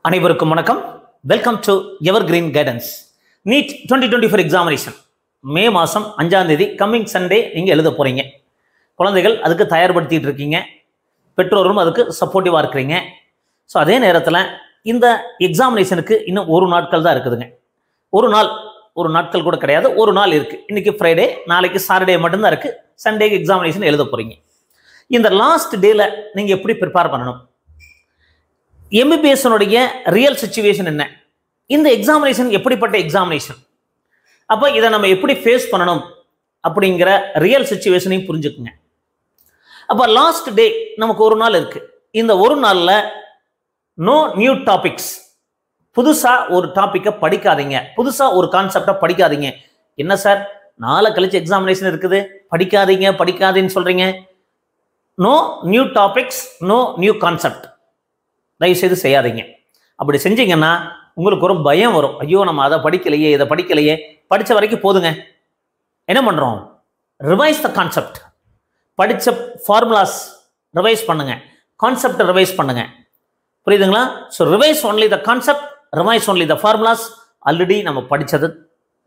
அனைவருக்கும் வணக்கம். Welcome to Evergreen Guidance. NEET 2024 examination May மாதம் 5ஆம் தேதி கம்மிங் சண்டே நீங்கள் எழுத போகிறீங்க. குழந்தைகள் அதுக்கு தயார்படுத்திட்டு இருக்கீங்க, பெற்றோரும் அதுக்கு சப்போர்ட்டிவாக இருக்கிறீங்க. ஸோ அதே நேரத்தில் இந்த எக்ஸாமினேஷனுக்கு இன்னும் ஒரு நாட்கள் தான் இருக்குதுங்க. ஒரு நாட்கள் கூட கிடையாது, ஒரு நாள் இருக்குது. இன்றைக்கி ஃப்ரைடே, நாளைக்கு சாட்டர்டே மட்டும்தான் இருக்குது. சண்டேக்கு எக்ஸாமினேஷன் எழுத போகிறீங்க. இந்த லாஸ்ட் டேல நீங்கள் எப்படி ப்ரிப்பேர் பண்ணணும், எம்பிபிஎஸ்னுடைய ரியல் சிச்சுவேஷன் என்ன, இந்த எக்ஸாமினேஷன் எப்படிப்பட்ட எக்ஸாமினேஷன், அப்போ இதை நம்ம எப்படி ஃபேஸ் பண்ணணும் அப்படிங்கிற ரியல் சிச்சுவேஷனையும் புரிஞ்சுக்குங்க. அப்போ லாஸ்ட் டே நமக்கு ஒரு நாள் இருக்கு. இந்த ஒரு நாளில் நோ நியூ டாபிக்ஸ், புதுசாக ஒரு டாப்பிக்கை படிக்காதீங்க, புதுசாக ஒரு கான்செப்டை படிக்காதீங்க. என்ன சார், நாளை கழிச்சு எக்ஸாமினேஷன் இருக்குது, படிக்காதீங்கன்னு சொல்றீங்க? No new topics, no new concept. தயவுசெய்து செய்யாதீங்க. அப்படி செஞ்சீங்கன்னா உங்களுக்கு ஒரு பயம் வரும். ஐயோ, நம்ம அதை படிக்கலையே, இதை படிக்கலையே. படித்த வரைக்கும் போதுங்க. என்ன பண்ணுறோம்? Revise the concept. படித்த ஃபார்முலாஸ் ரிவைஸ் பண்ணுங்க, கான்செப்டை ரிவைஸ் பண்ணுங்க. புரியுதுங்களா? So revise only the concept, revise only the formulas. Already நம்ம படித்தது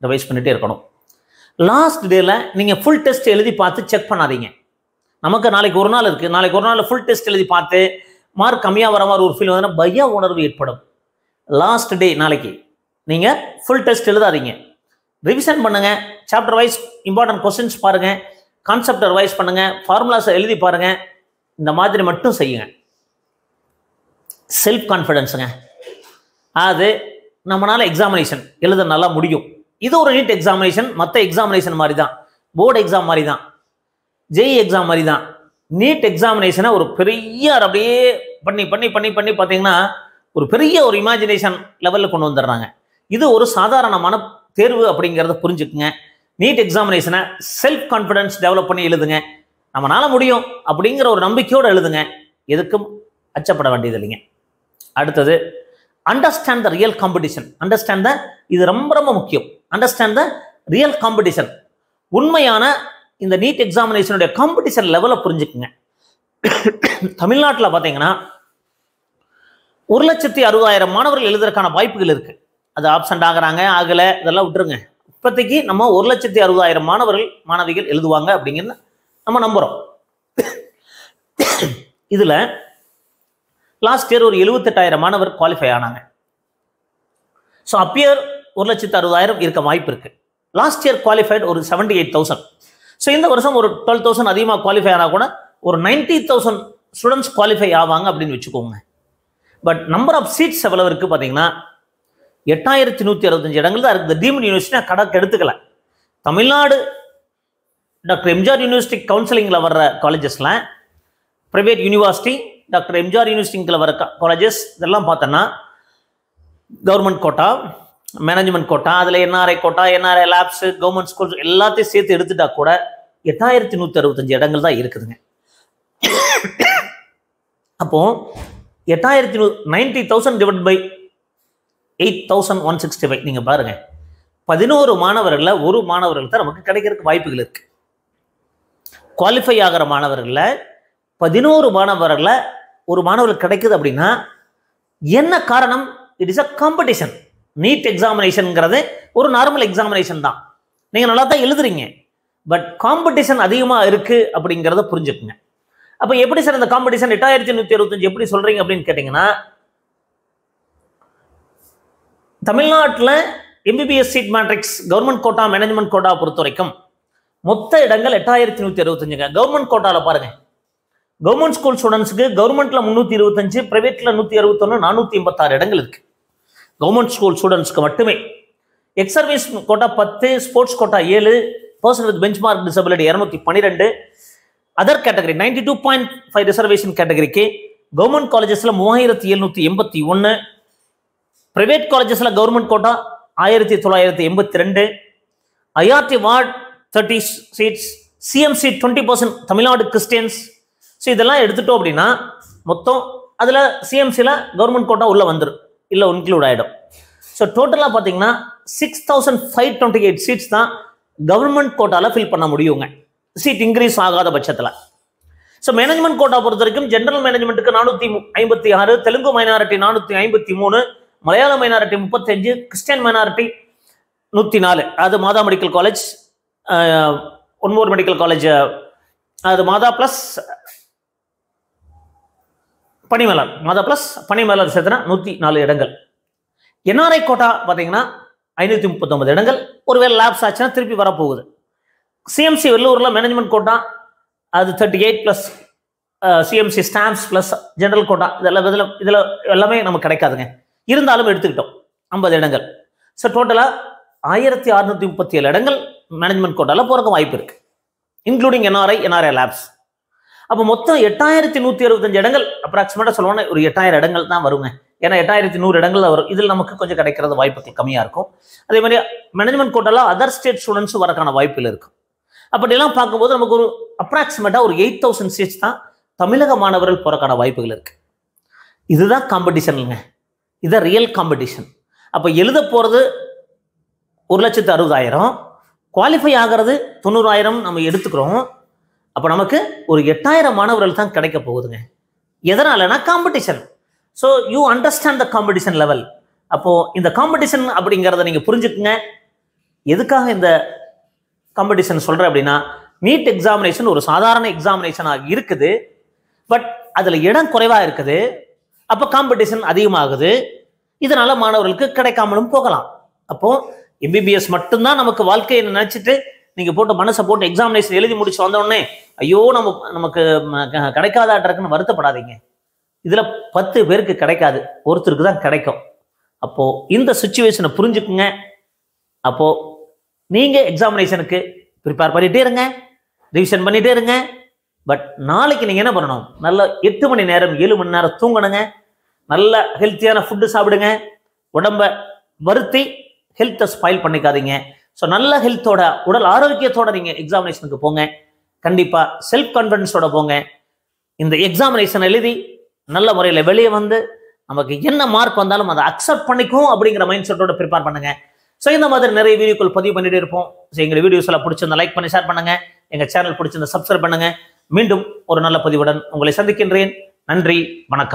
ரிவைஸ் பண்ணிகிட்டே இருக்கணும். லாஸ்ட் டேல நீங்கள் ஃபுல் டெஸ்ட் எழுதி பார்த்து செக் பண்ணாதீங்க. நமக்கு நாளைக்கு ஒரு நாள் இருக்குது, நாளைக்கு ஒரு நாள் ஃபுல் டெஸ்ட் எழுதி பார்த்து மார்க் கம்மியாக வர மாதிரி ஒரு ஃபீல் வந்து பய உணர்வு ஏற்படும். லாஸ்ட் டே நாளைக்கு நீங்கள் ஃபுல் டெஸ்ட் எழுதாதீங்க, ரிவிஷன் பண்ணுங்க. சாப்டர் வைஸ் இம்பார்ட்டன்ட் கொஸ்டின்ஸ் பாருங்க, கான்செப்டை ரிவைஸ் பண்ணுங்க, ஃபார்முலாஸை எழுதி பாருங்க. இந்த மாதிரி மட்டும் செய்யுங்க. செல்ஃப் கான்ஃபிடென்ஸுங்க, அது நம்மளால எக்ஸாமினேஷன் எழுத நல்லா முடியும். இது ஒரு நீட் எக்ஸாமினேஷன், மற்ற எக்ஸாமினேஷன் மாதிரி தான், போர்டு எக்ஸாம் மாதிரி தான், ஜேஇ எக்ஸாம் மாதிரி தான். நீட் எக்ஸாமினேஷனை ஒரு பெரிய அப்படியே பண்ணி பார்த்தீங்கன்னா ஒரு பெரிய ஒரு இமேஜினேஷன் லெவலில் கொண்டு வந்துடுறாங்க. இது ஒரு சாதாரணமான தேர்வு அப்படிங்கிறத புரிஞ்சுக்குங்க. நீட் எக்ஸாமினேஷனை செல்ஃப் கான்ஃபிடன்ஸ் டெவலப் பண்ணி எழுதுங்க. நம்மளால முடியும் அப்படிங்கிற ஒரு நம்பிக்கையோடு எழுதுங்க. எதுக்கும் அச்சப்பட வேண்டியது இல்லைங்க. அடுத்தது, understand the real competition. Understand the, இது ரொம்ப ரொம்ப முக்கியம். Understand the real competition. உண்மையான இந்த நீட் எக்ஸாமினேஷனுடைய காம்படிஷன் லெவலை புரிஞ்சுக்குங்க. தமிழ்நாட்டில் பார்த்தீங்கன்னா 1,60,000 மாணவர்கள் எழுதுறதுக்கான வாய்ப்புகள் இருக்கு. அது ஆப்சண்ட் ஆகுறாங்க, ஆகலை, இதெல்லாம் விட்டுருங்க. இப்போதைக்கு நம்ம 1,60,000 மாணவிகள் எழுதுவாங்க அப்படிங்கிறது நம்ம நம்புறோம். இதுல லாஸ்ட் இயர் ஒரு 78,000 மாணவர் குவாலிஃபை ஆனாங்க. ஸோ அப்பியர் 1,60,000 இருக்க வாய்ப்பு இருக்கு. லாஸ்ட் இயர் குவாலிஃபைட் ஒரு 78,000. ஸோ இந்த வருஷம் ஒரு 12,000 அதிகமாக குவாலிஃபை ஆனால் கூட ஒரு 90,000 ஸ்டூடெண்ட்ஸ் குவாலிஃபை ஆவாங்க அப்படின்னு வச்சுக்கோங்க. பட் நம்பர் ஆஃப் சீட்ஸ் எவ்வளவு இருக்குது பார்த்தீங்கன்னா 8,165 இடங்கள் தான் இருக்குது. டீம்டு யூனிவர்சிட்டி கணக்கு எடுத்துக்கல. தமிழ்நாடு டாக்டர் எம்ஜிஆர் யூனிவர்சிட்டி கவுன்சிலிங்கில் வர்ற காலேஜஸில், ப்ரைவேட் யூனிவர்சிட்டி டாக்டர் எம்ஜிஆர் யூனிவர்சிட்டிங்கில் வர காலேஜஸ் இதெல்லாம் பார்த்தோன்னா கவர்மெண்ட் கோட்டா, மேனேஜ்மெண்ட் கோட்டா, அதில் NRI quota, NRI labs, government schools எல்லாத்தையும் சேர்த்து எடுத்துட்டா கூட 8,165 இடங்கள் தான் இருக்குதுங்க. அப்போ 90,000 டிவைட் பை 8,165 நீங்க பாருங்க, 11 மாணவர்கள ஒரு மாணவர்கள் தான் நமக்கு கிடைக்கிறதுக்கு வாய்ப்புகள் இருக்கு. குவாலிஃபை ஆகிற மாணவர்கள 11 மாணவர்கள ஒரு மாணவர்கள் கிடைக்குது அப்படின்னா என்ன காரணம்? It is a competition. NEET எக்ஸாமினேஷன்ங்கிறது ஒரு நார்மல் எக்ஸாமினேஷன் தான், நீங்க நல்லா தான் எழுதுறீங்க. பட் காம்படிஷன் அதிகமாக இருக்கு அப்படிங்கிறத புரிஞ்சுக்குங்க. அப்போ எப்படி சார் இந்த காம்படிஷன் 8,165 எப்படி சொல்றீங்க அப்படின்னு கேட்டீங்கன்னா, தமிழ்நாட்டில் MBBS seat matrix government quota, management quota பொறுத்த வரைக்கும் மொத்த இடங்கள் 8,165. கவர்மெண்ட் கோட்டாவில் பாருங்க, கவர்மெண்ட் ஸ்கூல் ஸ்டூடெண்ட்ஸுக்கு கவர்மெண்ட்ல 325, பிரைவேட்ல 161, 486 இடங்கள் இருக்கு. கவர்மெண்ட் ஸ்கூல் ஸ்டூடெண்ட்ஸ்க்கு மட்டுமே. Ex service quota 10, sports quota 7, person with benchmark disability 212, other category 92.5 reservation கேட்டகரிக்கு கவர்மெண்ட் காலேஜஸ்ல 3,781, பிரைவேட் காலேஜஸ்ல government quota 1,982, IRT ward 30 seats, CMC 20% Tamil Nadu Christians. So இதெல்லாம் எடுத்துட்டோம் அப்படின்னா மொத்தம் அதில் சிஎம்சியில் கவர்மெண்ட் கோட்டா உள்ள வந்துடும், இல்லை இன்க்ளூட் ஆகிடும். ஸோ டோட்டலாக பார்த்தீங்கன்னா 6,528 சீட்ஸ் தான் கவர்மெண்ட் கோட்டாவில் ஃபில் பண்ண முடியுங்க, சீட் இன்க்ரீஸ் ஆகாத பட்சத்தில். ஸோ மேனேஜ்மெண்ட் கோட்டா பொறுத்த வரைக்கும் ஜென்ரல் மேனேஜ்மெண்ட்டுக்கு 456, தெலுங்கு மைனாரிட்டி 453, மலையாள மைனாரிட்டி 35, கிறிஸ்டியன் மைனாரிட்டி 104. அது மாதா மெடிக்கல் காலேஜ், ஒன்மூர் மெடிக்கல் காலேஜ், அது மாதா பிளஸ் பனிமலர், மாதா பிளஸ் பனிமலர் சேர்த்துனா 104 இடங்கள். என்ஆர்ஐ கோட்டா பார்த்தீங்கன்னா 539 இடங்கள். ஒருவேளை லேப்ஸ் ஆச்சுன்னா திருப்பி வரப்போகுது. சிஎம்சி வெள்ளூரில் மேனேஜ்மெண்ட் கோட்டா அது 38 plus CMC stamps plus general quota இதெல்லாம் இதில் எல்லாமே நமக்கு கிடைக்காதுங்க. இருந்தாலும் எடுத்துக்கிட்டோம் 50 இடங்கள். ஸோ டோட்டலாக 1637 இடங்கள் மேனேஜ்மெண்ட் கோட்டாவில் போகிறக்கு வாய்ப்பு இருக்குது, இன்க்ளூடிங் என்ஆர்ஐ லேப்ஸ். அப்போ மொத்தம் 8165 இடங்கள் அப்ராக்சிமேட்டாக சொல்லுவாங்க. ஒரு 8000 இடங்கள் தான் வருங்க. ஏன்னா 8100 இடங்கள் தான் வரும். இதில் நமக்கு கொஞ்சம் கிடைக்கிறது வாய்ப்புகள் கம்மியாக இருக்கும். அதே மாதிரி மேனேஜ்மெண்ட் கோட்டாவில் அதர் ஸ்டேட் ஸ்டூடெண்ட்ஸும் வரக்கான வாய்ப்புகள் இருக்கும். அப்படிலாம் பார்க்கும்போது நமக்கு ஒரு அப்ராக்சிமேட்டாக ஒரு 8000 சீட்ஸ் தான் தமிழக மாணவர்கள் போகிறக்கான வாய்ப்புகள் இருக்குது. இதுதான் காம்படிஷனுங்க, இதுதான் ரியல் காம்படிஷன். அப்போ எழுத போகிறது 1,60,000, குவாலிஃபை ஆகிறது 90,000 நம்ம எடுத்துக்கிறோம். அப்போ நமக்கு ஒரு 8000 மாணவர்கள் தான் கிடைக்க போகுதுங்க. எதனாலனா competition. So you understand the competition level. அப்போது இந்த காம்படிஷன் அப்படிங்கிறத நீங்கள் புரிஞ்சுக்குங்க. எதுக்காக இந்த காம்படிஷன் சொல்கிறேன் அப்படின்னா, நீட் எக்ஸாமினேஷன் ஒரு சாதாரண எக்ஸாமினேஷனாக இருக்குது, பட் அதில் இடம் குறைவாக இருக்குது. அப்போ காம்படிஷன் அதிகமாகுது. இதனால மாணவர்களுக்கு கிடைக்காமலும் போகலாம். அப்போது எம்பிபிஎஸ் மட்டும்தான் நமக்கு வாழ்க்கையை நினச்சிட்டு நீங்கள் போட்டு மனசை போட்டு எக்ஸாமினேஷன் எழுதி முடிச்சு வந்தோடனே ஐயோ நமக்கு கிடைக்காதாட்டுறக்குன்னு வருத்தப்படாதீங்க. இதில் 10 பேருக்கு கிடைக்காது, ஒருத்தருக்கு தான் கிடைக்கும். அப்போது இந்த சுச்சுவேஷனை புரிஞ்சுக்குங்க. அப்போது நீங்கள் எக்ஸாமினேஷனுக்கு ப்ரிப்பேர் பண்ணிகிட்டே இருங்க, ரிவிஷன் பண்ணிகிட்டே இருங்க. பட் நாளைக்கு நீங்கள் என்ன பண்ணணும், நல்ல 8 மணி நேரம் 7 மணி நேரம் தூங்கணுங்க. நல்ல ஹெல்த்தியான ஃபுட்டு சாப்பிடுங்க. உடம்பை வருத்தி ஹெல்த்தை ஸ்பாயில் பண்ணிக்காதீங்க. ஸோ நல்ல ஹெல்த்தோட, உடல் ஆரோக்கியத்தோட நீங்கள் எக்ஸாமினேஷனுக்கு போங்க. கண்டிப்பாக செல்ஃப் கான்ஃபிடன்ஸோட போங்க. இந்த எக்ஸாமினேஷன் எழுதி நல்ல முறையில் வெளியே வந்து நமக்கு என்ன மார்க் வந்தாலும் அதை அக்செப்ட் பண்ணிக்கும் அப்படிங்கிற மைண்ட் செட்டோட ப்ரிப்பேர் பண்ணுங்க. ஸோ இந்த மாதிரி நிறைய வீடியோக்கள் பதிவு பண்ணிட்டு இருப்போம். ஸோ எங்கள் வீடியோஸ் எல்லாம் பிடிச்சிருந்தா லைக் பண்ணி ஷேர் பண்ணுங்க. எங்கள் சேனல் பிடிச்சிருந்தா சப்ஸ்கிரைப் பண்ணுங்க. மீண்டும் ஒரு நல்ல பதிவுடன் உங்களை சந்திக்கின்றேன். நன்றி, வணக்கம்.